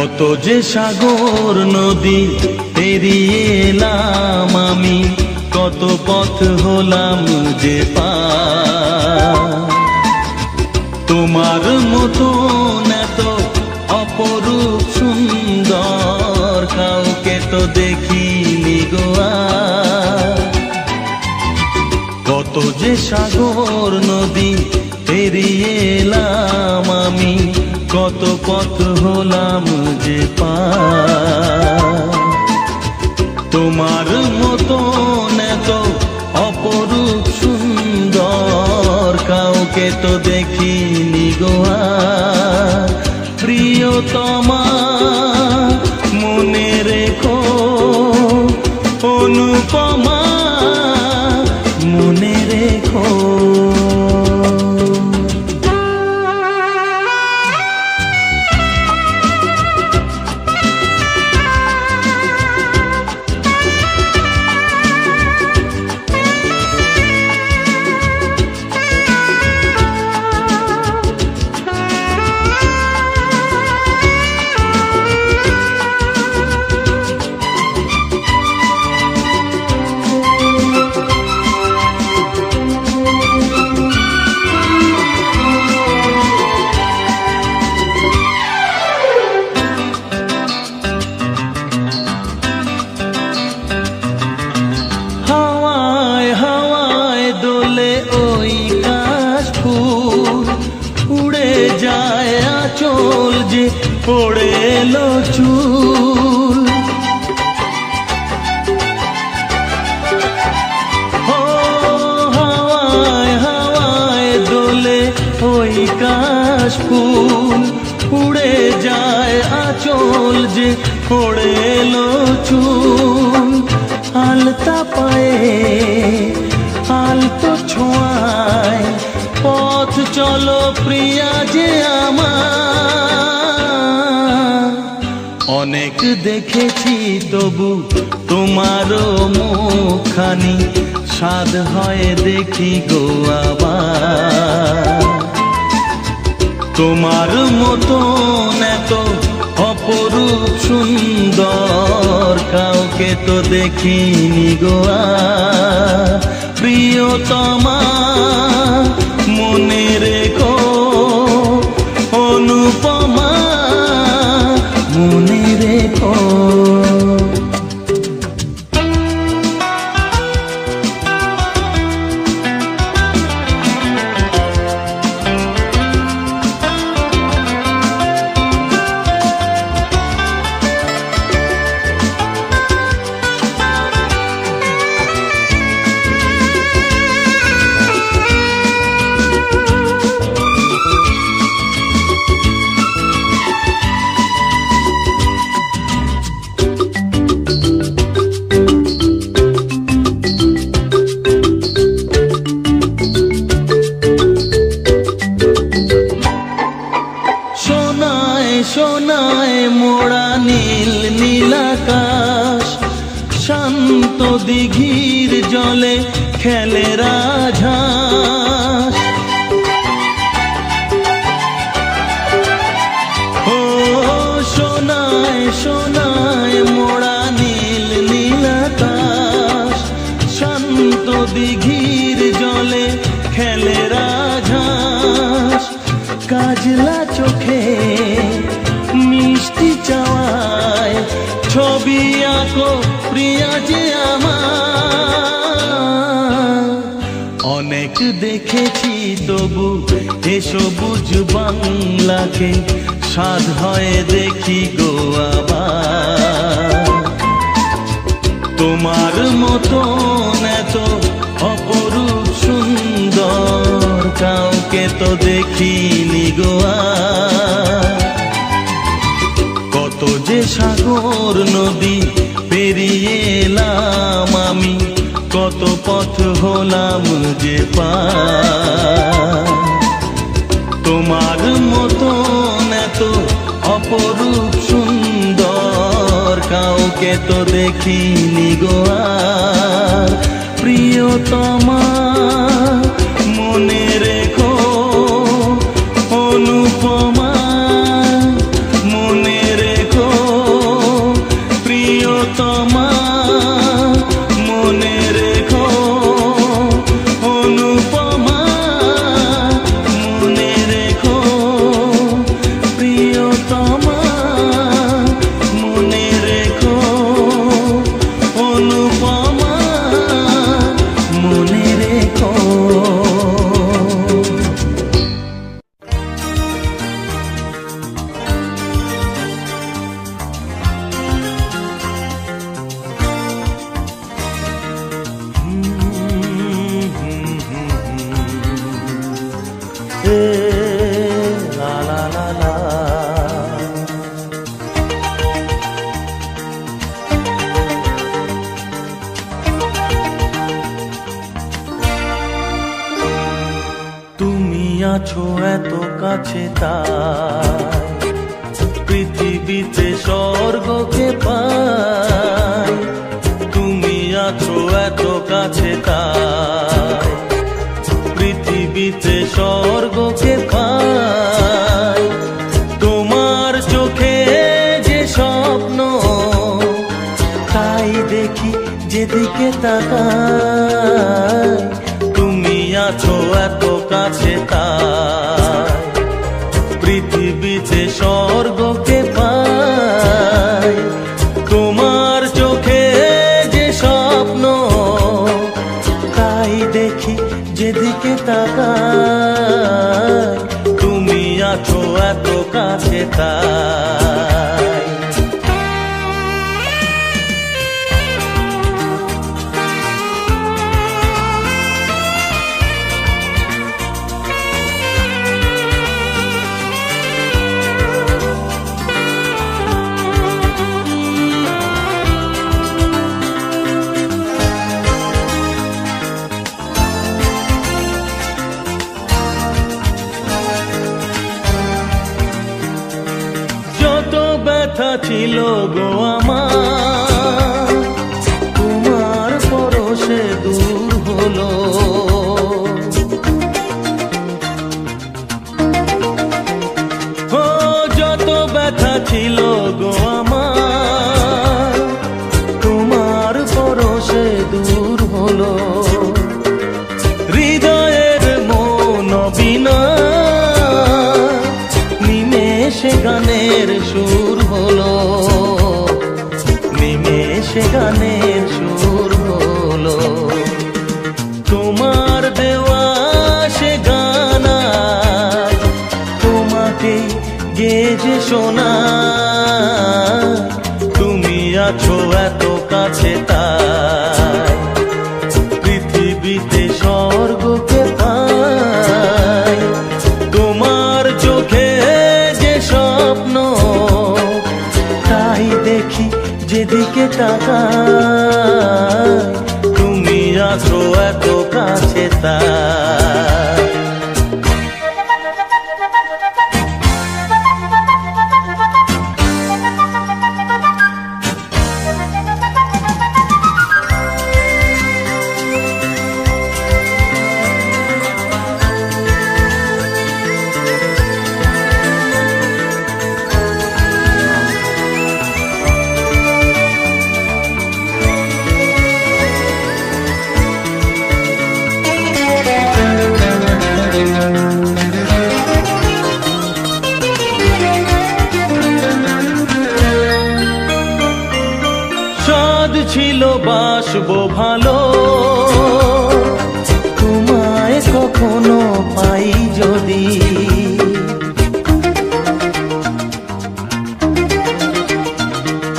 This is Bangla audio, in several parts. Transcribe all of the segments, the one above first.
কত যে সাগর নদী পেরিয়ে এলাম আমি, কত পথ হলাম যে পার। তোমার মতো এত অপরূপ সুন্দর কাউকে তো দেখিনি গো আর। কত যে সাগর নদী পেরিয়ে এলাম আমি, কত পথ হলাম যে পার। তোমার মতো এত অপরূপ সুন্দর কাউকে তো দেখিনি গো আর। প্রিয়তমা মনে রেখো, অনুপমা মনে রেখো। চল যে পড়ে এলো চুল, হাওয়ায় হাওয়ায় দোলে ওই কাশ ফুল। উড়ে যায় আঁচল যে পড়ে এলো চুল। আলতা পায়ে আলতো ছোঁয়ায় পথ চলো প্রিয়া যে আমার। অনেক দেখেছি তবু তোমারও মুখখানি, স্বাদ হয় দেখি গো আবার। তোমার মতো এত অপরূপ সুন্দর কাউকে তো দেখিনি গো আর। প্রিয়তমা মনে রেখো, অনুপমা মনে রেখো। সোনায় মোড়া নীল নীলাকাশ, শান্ত দিঘির জলে খেলে রাজহাঁস। ও সোনায় সোনায় মোড়া নীল নীলাকাশ, শান্ত দিঘির জলে খেলে রাজহাঁস। কাজলা চোখে মিষ্টি চাওয়ায় ছবি আঁকো প্রিয়া যে আমার। অনেক দেখেছি তবু এ সবুজ বাংলাকে, স্বাদ হয় দেখি গো আবার। তোমার মতো এত অপরূপ সুন্দর কাউকে তো দেখিনি গো আর। কত যে সাগর নদী পেরিয়ে এলাম আমি, কত পথ হলাম যে পার। তোমার মতো এত অপরূপ সুন্দর কাউকে তো দেখিনি গো আর। প্রিয়তমা মনে রেখো, অনুপমা মনে রেখো। এ লা লা লা লা। তুমি আছো এত কাছে তাই পৃথিবীতে স্বর্গকে পাই। তুমি আছো এত কাছে তাই পৃথিবীতে স্বর্গকে পাই। তোমার চোখে যে স্বপ্ন তাই দেখি যেদিকে তাকাই। তুমি আছো এত কাছে তাই পৃথিবীতে স্বর্গকে পাই। তোমার চোখে যে স্বপ্ন তাই দেখি যেদিকে তাকাই। তুমি আছো এত কাছে তাই। যত ব্যথা ছিল গো আমার তোমার পরশে দূর হলো। ও যত ব্যথা ছিল গো আমার তোমার পরশে দূর হলো। হৃদয়ের মন বিনা নিমেষে গানের সুর হলো। নিমেষে গানের সুর হলো। তোমার দেওয়া সে গানা তোমাকে গেজে শোনা। তুমি আছো এত কাছে তাই পৃথিবীতে স্বর্গকে পাই। তোমার চোখে যে স্বপ্ন তাই দেখি যেদিকে তাকাই। তুমি আছো এত কাছে তাই। সাদ ছিল বাসবো ভালো তোমায় কখনো পাই যদি।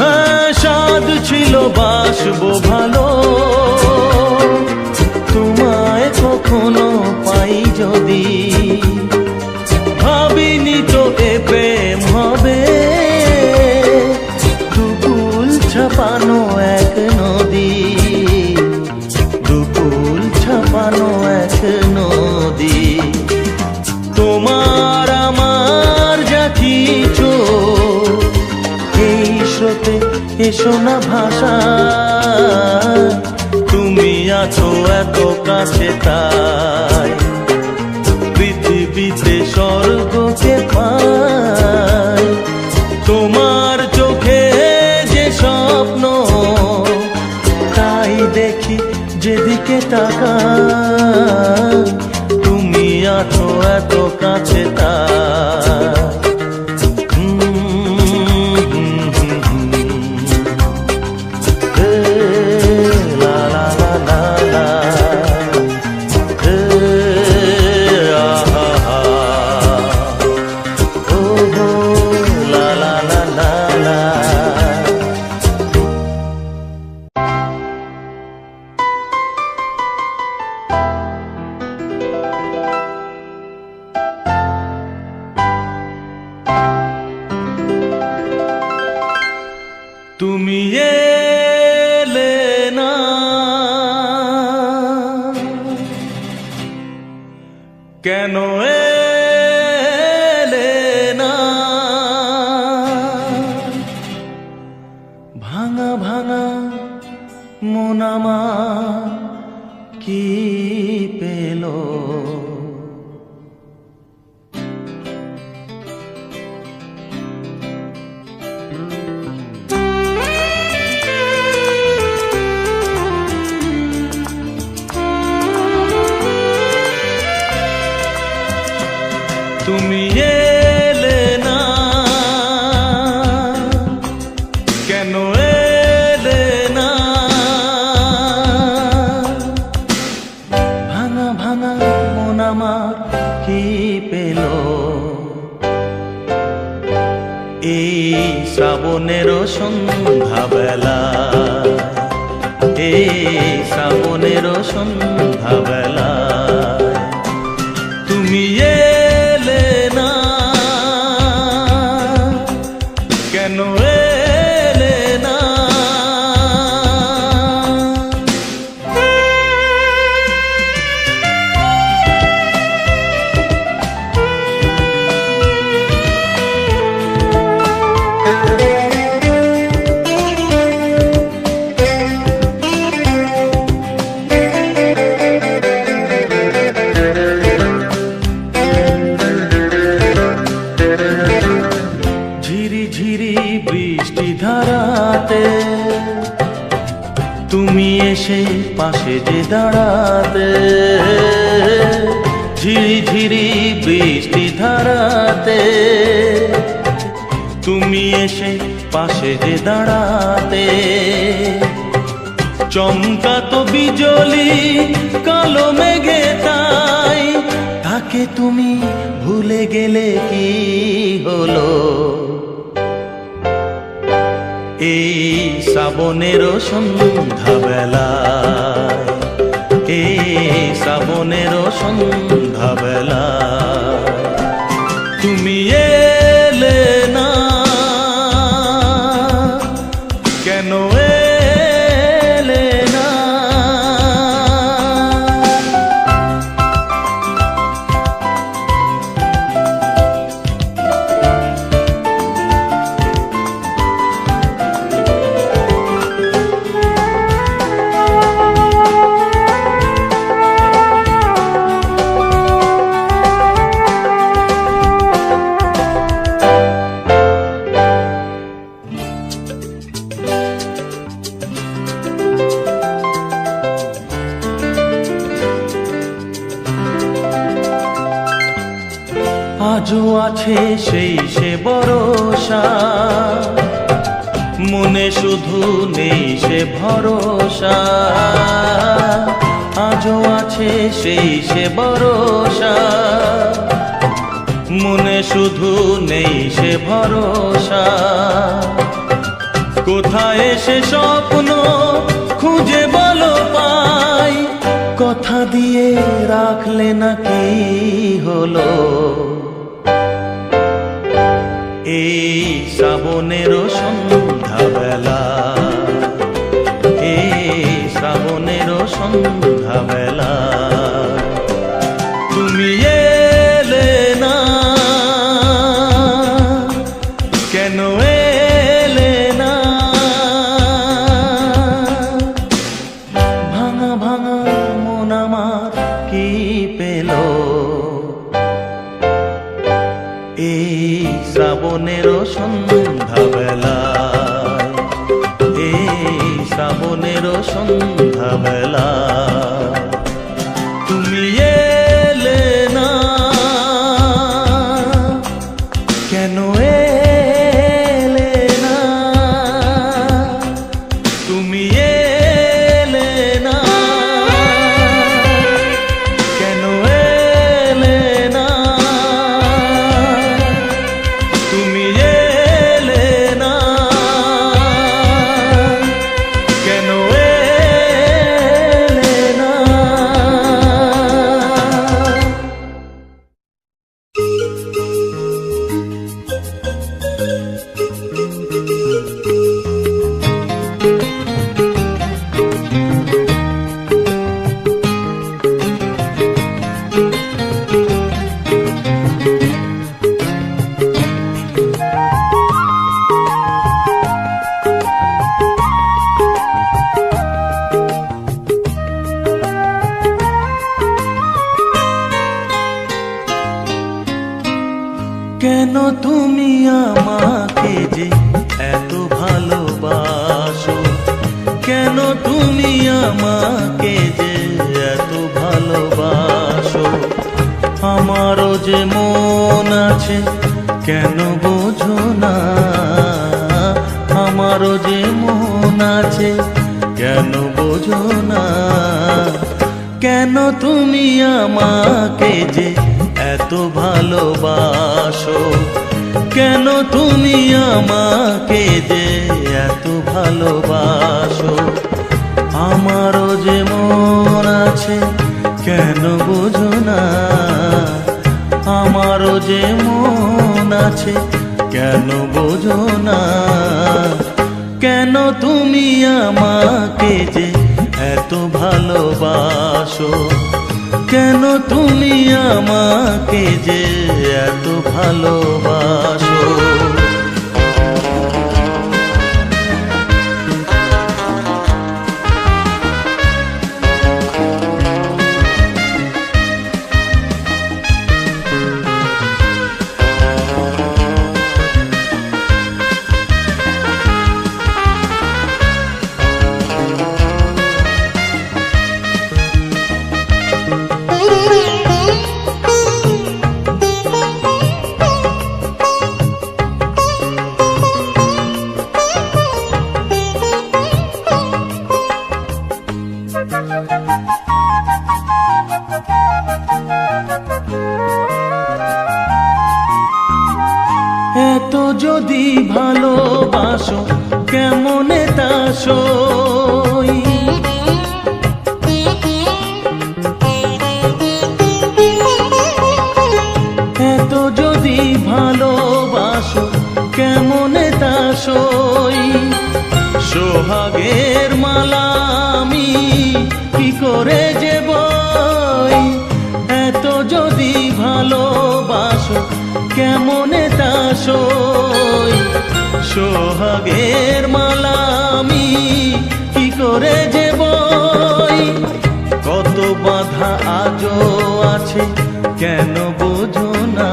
হ্যাঁ সাদ ছিল বাসবো ভালো তোমায় কখনো পাই যদি। ভাবিনি তো এ প্রেম হবে দুকুল ছাপানো এক নদী। দুকুল ছাপানো এক নদী। তোমার আমার যা কিছু এই স্রোতে এসো না ভাষা। তুমি আছো এত কাছে তাই পৃথিবীতে স্বর্গকে পাই। তোমার চোখে যে স্বপ্ন তাই দেখি যেদিকে তাকাই। তুমি আছো এত কাছে তাই। কেন এলে না? ভাঙা ভাঙা মন আমার কি পেল? তুমি এলে না, কেন এলে না? ভাঙা ভাঙা মন আমার কি পেল? এই শ্রাবণের সন্ধ্যাবেলা, এই শ্রাবণের সন্ধ্যাবেলা তুমি এলে না, কেন এলে না? ঝিরি ঝিরি বৃষ্টি ধারাতে তুমি এসে পাশে যে দাঁড়াতে, ঝিরি ঝিরি বৃষ্টি ধারাতে তুমি এসে পাশে যে দাঁড়াতে, চমকাতো বিজলি কালো মেঘে তাই, তাকে তুমি ভুলে গেলে কি হলো? এই শ্রাবণের সন্ধ্যাবেলায়, এই শ্রাবণের সন্ধ্যাবেলায় তুমি এলে না, কেন এলে না? আজও আছে সেই সে ভরসা, মনে শুধু নেই সে ভরসা। আজও আছে সেই সে ভরসা, মনে শুধু নেই সে ভরসা। কোথায় সে স্বপ্ন খুঁজে বলো পাই, কথা দিয়ে রাখলে না কি হলো? এই শ্রাবণের সন্ধ্যাবেলা, এই শ্রাবণের সন্ধ্যাবেলা তুমি এলে না, কেন এলে না? ভাঙা ভাঙা মন আমার কি পেল? এই শ্রাবণের সন্ধ্যাবেলা, এই শ্রাবণের সন্ধ্যাবেলা তুমি এলে না, কেন এলে না? তুমি এলে না, কেন এলে না? তুমি এলে না, কেন এলে না? কেন তুমি আমাকে যে এত ভালোবাসো, কেন তুমি আমাকে যে এত ভালোবাসো। আমারও যে মন আছে কেন বোঝো না, আমারও যে মন আছে কেন বোঝো না। কেন তুমি আমাকে যে এত ভালোবাসো, কেন তুমি আমাকে যে এত ভালোবাসো। আমারও যে মন আছে কেন বোঝো না, আমারও যে মন আছে কেন বোঝো না। কেন তুমি আমাকে যে এত ভালোবাসো, কেন তুমি আমাকে যে এত ভালোবাসো। এত যদি ভালোবাসো কেমনে তা সই, এত যদি ভালোবাসো কেমনে তা সই। সোহাগের মালা আমি কি করে যে বই, এত যদি ভালোবাসো কেমনে তা সই। সোহাগের মালা আমি কি করে যে বই। কত বাধা আজও আছে কেন বোঝো না,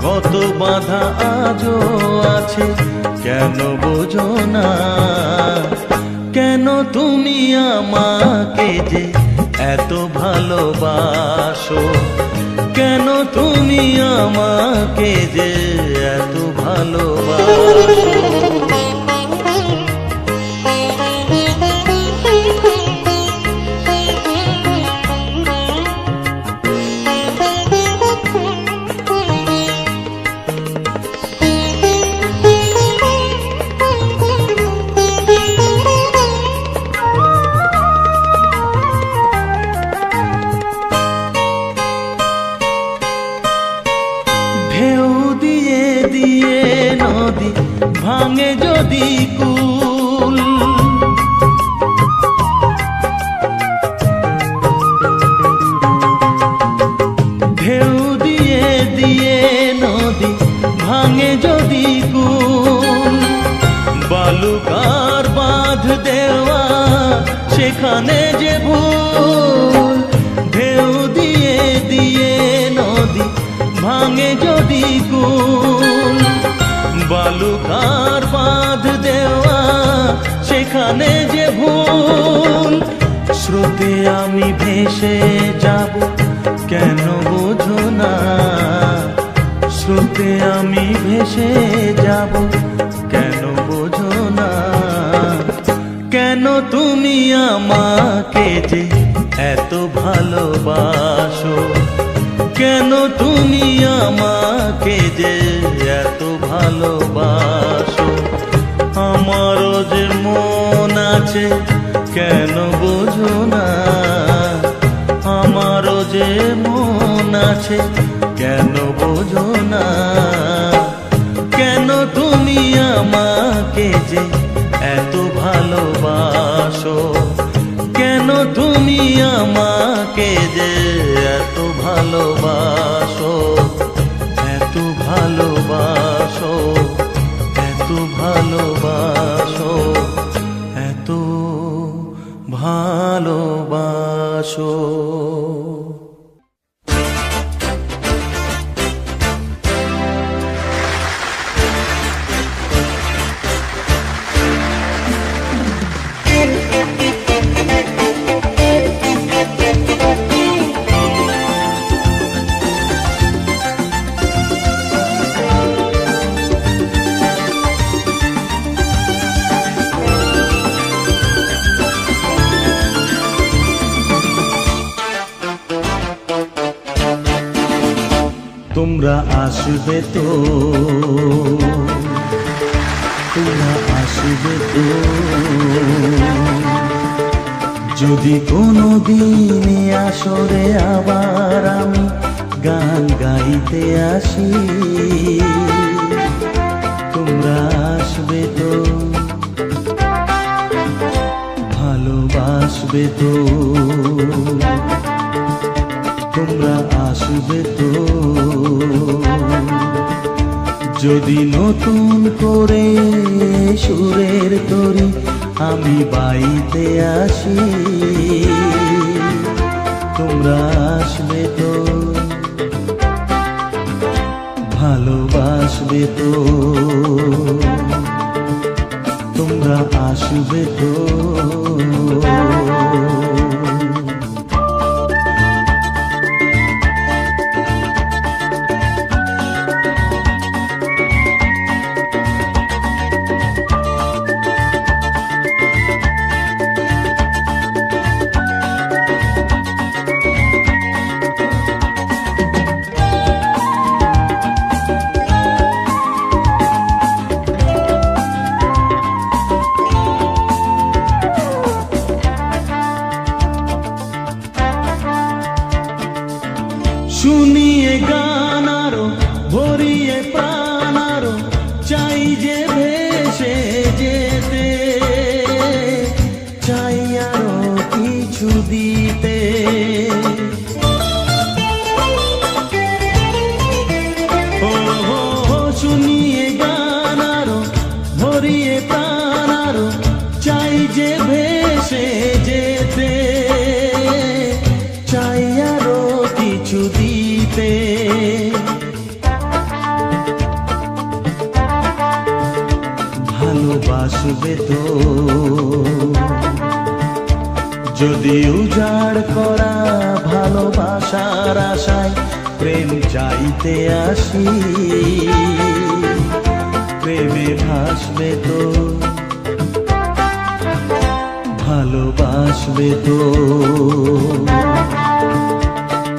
কত বাধা আজও আছে কেন বোঝো না। কেন তুমি আমাকে যে এত ভালোবাসো, কেন তুমি আমাকে যে এত ভালোবাসো। ঢেউ দিয়ে দিয়ে নদী ভাঙে যদি কুল, ঢেউ দিয়ে দিয়ে নদী ভাঙে যদি কুল। বালুকার বাঁধ দেওয়া সেখানে যে ভুল, ঢেউ দিয়ে দিয়ে নদী ভাঙে যদি কুল। বালুকার বাঁধ দেওয়া সেখানে যে ভুল। স্রোতে আমি ভেসে যাব কেন বোঝো না, স্রোতে আমি ভেসে যাব কেন বোঝো না। কেন তুমি আমাকে যে এত ভালোবাসো, কেন তুমি আমাকে যে এত ভালোবাসো। আমারও যে মন আছে কেন বোঝো না, আমারও যে মন আছে কেন বোঝো না। কেন তুমি আমাকে যে এত ভালোবাসো, কেন তুমি আমাকে যে এত ভালোবাসো, এত ভালোবাসো, এত ভালোবাসো, এত ভালোবাসো। তোমরা আসবে তো, তোমরা আসবে তো, যদি কোনো দিনে আসরে আবার আমি গান গাইতে আসি, তোমরা আসবে তো, ভালোবাসবে তো, তোমরা আসবে তো, যদি নতুন করে সুরের তরি আমি বাইতে আসি, তোমরা আসবে তো, ভালোবাসবে তো, তোমরা আসবে তো। শুনিয়ে গান আরো ভরিয়ে প্রাণ আরো চাই যে ভেসে যেতে, চাই আরো কিছু দিতে, শুনিয়ে গান আরো ভরিয়ে প্রাণ আরো চাই যে ভেসে যেতে, চাই আরো কিছু দিতে, ভালোবাসবে তো, যদি উজাড় করা ভালোবাসার আশায় প্রেম চাইতে আসি, প্রেমে ভাসবে তো, ভালোবাসবে তো,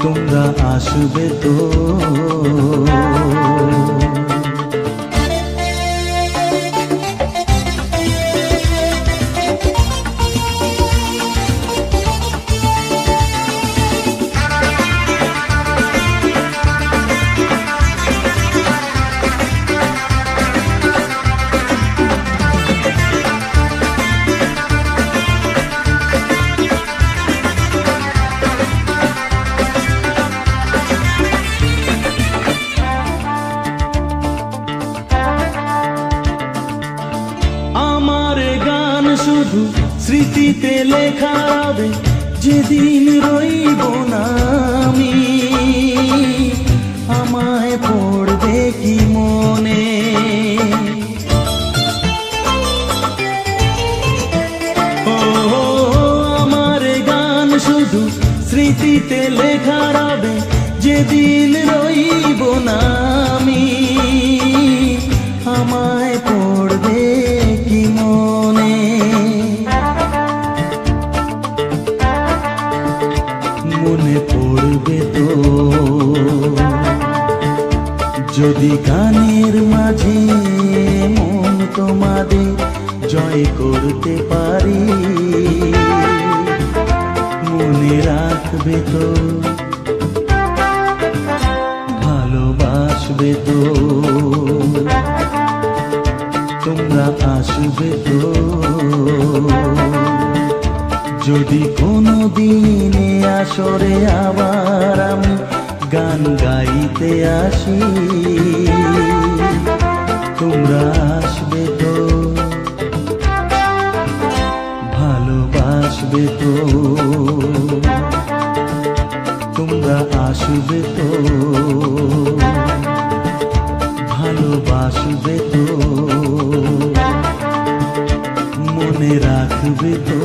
তোমরা আসবে তো। শুধু স্মৃতিতে লেখা হবে, যেদিন রইব না আমি, আমায় পড়বে কি মনে, ও আমার গান শুধু স্মৃতিতে লেখা হবে, যেদিন রইব না আমি, আমায় পড়বে কি মনে, মনে পড়বে তো, যদি গানের মাঝে মন তোমাদের জয় করতে পারি, মনে রাখবে তো, ভালোবাসবে তো, তোমরা আসবে তো, যদি কোনো দিনে আসরে আবার আমি গান গাইতে আসি, তোমরা আসবে তো, ভালোবাসবে তো, তোমরা আসবে তো, ভালোবাসবে তো, মনে রাখবে তো।